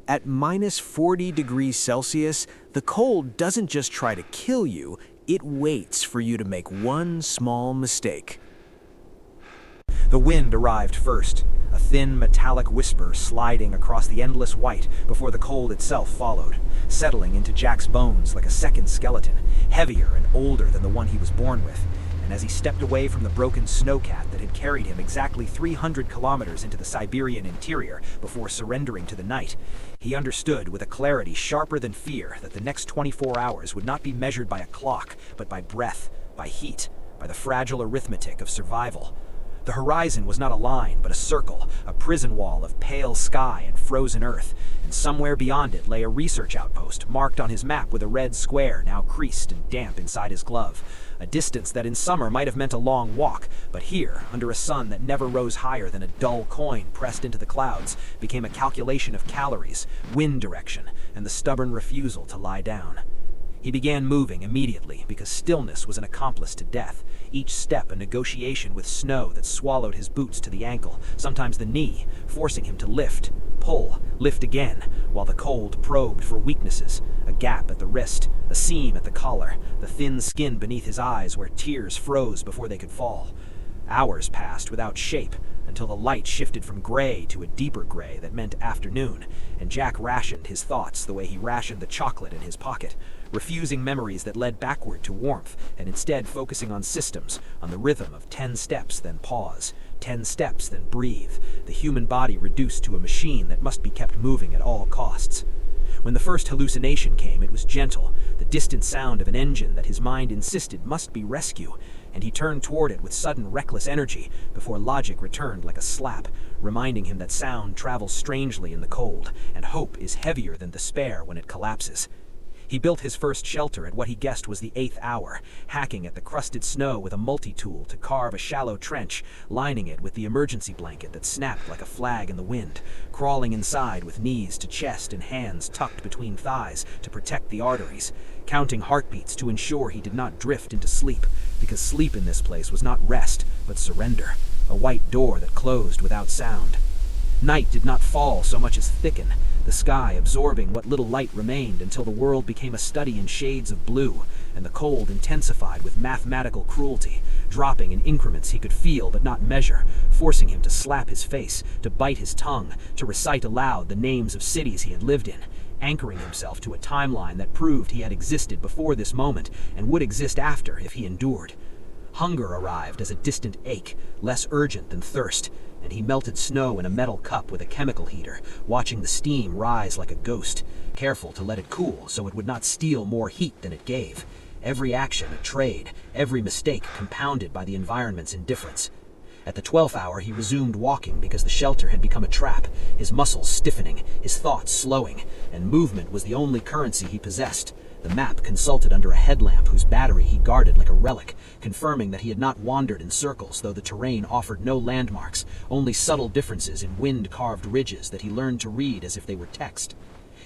At minus 40 degrees Celsius, the cold doesn't just try to kill you, it waits for you to make one small mistake. The wind arrived first, a thin metallic whisper sliding across the endless white before the cold itself followed, settling into Jack's bones like a second skeleton, heavier and older than the one he was born with. And as he stepped away from the broken snowcat that had carried him exactly 300 kilometers into the Siberian interior before surrendering to the night, he understood with a clarity sharper than fear that the next 24 hours would not be measured by a clock, but by breath, by heat, by the fragile arithmetic of survival. The horizon was not a line, but a circle, a prison wall of pale sky and frozen earth, and somewhere beyond it lay a research outpost, marked on his map with a red square now creased and damp inside his glove. A distance that in summer might have meant a long walk, but here, under a sun that never rose higher than a dull coin pressed into the clouds, became a calculation of calories, wind direction, and the stubborn refusal to lie down. He began moving immediately because stillness was an accomplice to death, each step a negotiation with snow that swallowed his boots to the ankle, sometimes the knee, forcing him to lift, pull, lift again, while the cold probed for weaknesses, a gap at the wrist, a seam at the collar, the thin skin beneath his eyes where tears froze before they could fall. Hours passed without shape, until the light shifted from gray to a deeper gray that meant afternoon, and Jack rationed his thoughts the way he rationed the chocolate in his pocket, refusing memories that led backward to warmth, and instead focusing on systems, on the rhythm of 10 steps, then pause, 10 steps, then breathe, the human body reduced to a machine that must be kept moving at all costs. When the first hallucination came, it was gentle, the distant sound of an engine that his mind insisted must be rescue, and he turned toward it with sudden reckless energy before logic returned like a slap, reminding him that sound travels strangely in the cold, and hope is heavier than despair when it collapses. He built his first shelter at what he guessed was the 8th hour, hacking at the crusted snow with a multi-tool to carve a shallow trench, lining it with the emergency blanket that snapped like a flag in the wind, crawling inside with knees to chest and hands tucked between thighs to protect the arteries, counting heartbeats to ensure he did not drift into sleep, because sleep in this place was not rest, but surrender, a white door that closed without sound. Night did not fall so much as thicken, the sky absorbing what little light remained until the world became a study in shades of blue, and the cold intensified with mathematical cruelty, dropping in increments he could feel but not measure, forcing him to slap his face, to bite his tongue, to recite aloud the names of cities he had lived in, anchoring himself to a timeline that proved he had existed before this moment and would exist after if he endured. Hunger arrived as a distant ache, less urgent than thirst, and he melted snow in a metal cup with a chemical heater, watching the steam rise like a ghost, careful to let it cool so it would not steal more heat than it gave. Every action a trade, every mistake compounded by the environment's indifference. At the 12th hour he resumed walking because the shelter had become a trap, his muscles stiffening, his thoughts slowing, and movement was the only currency he possessed. The map consulted under a headlamp whose battery he guarded like a relic, confirming that he had not wandered in circles, though the terrain offered no landmarks, only subtle differences in wind-carved ridges that he learned to read as if they were text.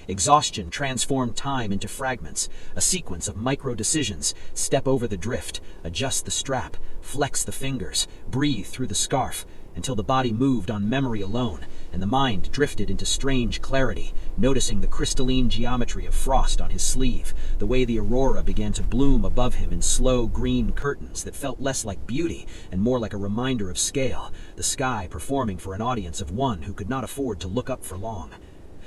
Exhaustion transformed time into fragments, a sequence of micro-decisions: step over the drift, adjust the strap, flex the fingers, breathe through the scarf, until the body moved on memory alone, and the mind drifted into strange clarity, noticing the crystalline geometry of frost on his sleeve, the way the aurora began to bloom above him in slow green curtains that felt less like beauty and more like a reminder of scale, the sky performing for an audience of one who could not afford to look up for long.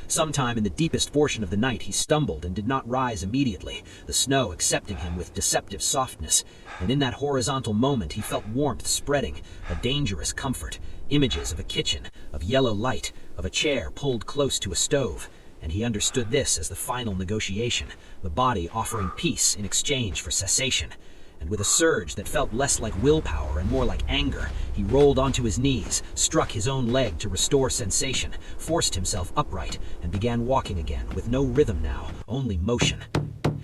Sometime in the deepest portion of the night he stumbled and did not rise immediately, the snow accepting him with deceptive softness, and in that horizontal moment he felt warmth spreading, a dangerous comfort, images of a kitchen, of yellow light, of a chair pulled close to a stove, and he understood this as the final negotiation, the body offering peace in exchange for cessation. And with a surge that felt less like willpower and more like anger, he rolled onto his knees, struck his own leg to restore sensation, forced himself upright, and began walking again, with no rhythm now, only motion.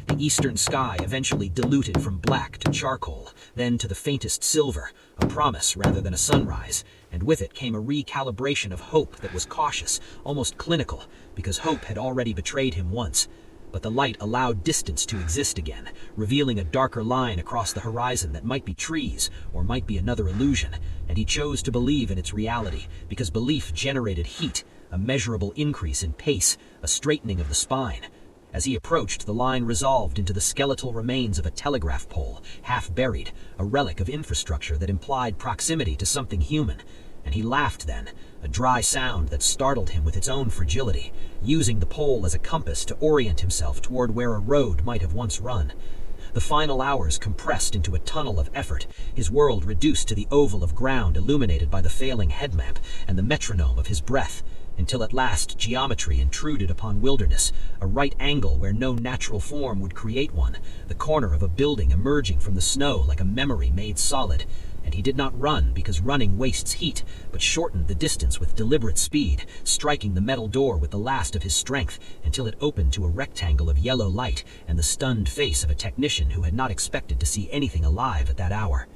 The eastern sky eventually diluted from black to charcoal, then to the faintest silver, a promise rather than a sunrise, and with it came a recalibration of hope that was cautious, almost clinical, because hope had already betrayed him once. But the light allowed distance to exist again, revealing a darker line across the horizon that might be trees or might be another illusion, and he chose to believe in its reality, because belief generated heat, a measurable increase in pace, a straightening of the spine. As he approached, the line resolved into the skeletal remains of a telegraph pole, half buried, a relic of infrastructure that implied proximity to something human. And he laughed then, a dry sound that startled him with its own fragility, using the pole as a compass to orient himself toward where a road might have once run. The final hours compressed into a tunnel of effort, his world reduced to the oval of ground illuminated by the failing headlamp and the metronome of his breath, until at last geometry intruded upon wilderness, a right angle where no natural form would create one, the corner of a building emerging from the snow like a memory made solid. And he did not run because running wastes heat, but shortened the distance with deliberate speed, striking the metal door with the last of his strength until it opened to a rectangle of yellow light and the stunned face of a technician who had not expected to see anything alive at that hour.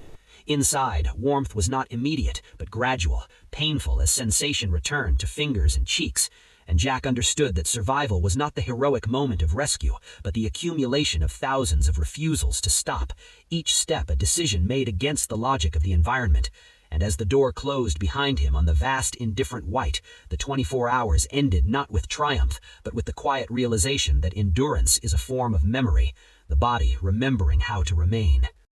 Inside, warmth was not immediate, but gradual, painful as sensation returned to fingers and cheeks, and Jack understood that survival was not the heroic moment of rescue, but the accumulation of thousands of refusals to stop, each step a decision made against the logic of the environment. And as the door closed behind him on the vast, indifferent white, the 24 hours ended not with triumph, but with the quiet realization that endurance is a form of memory, the body remembering how to remain.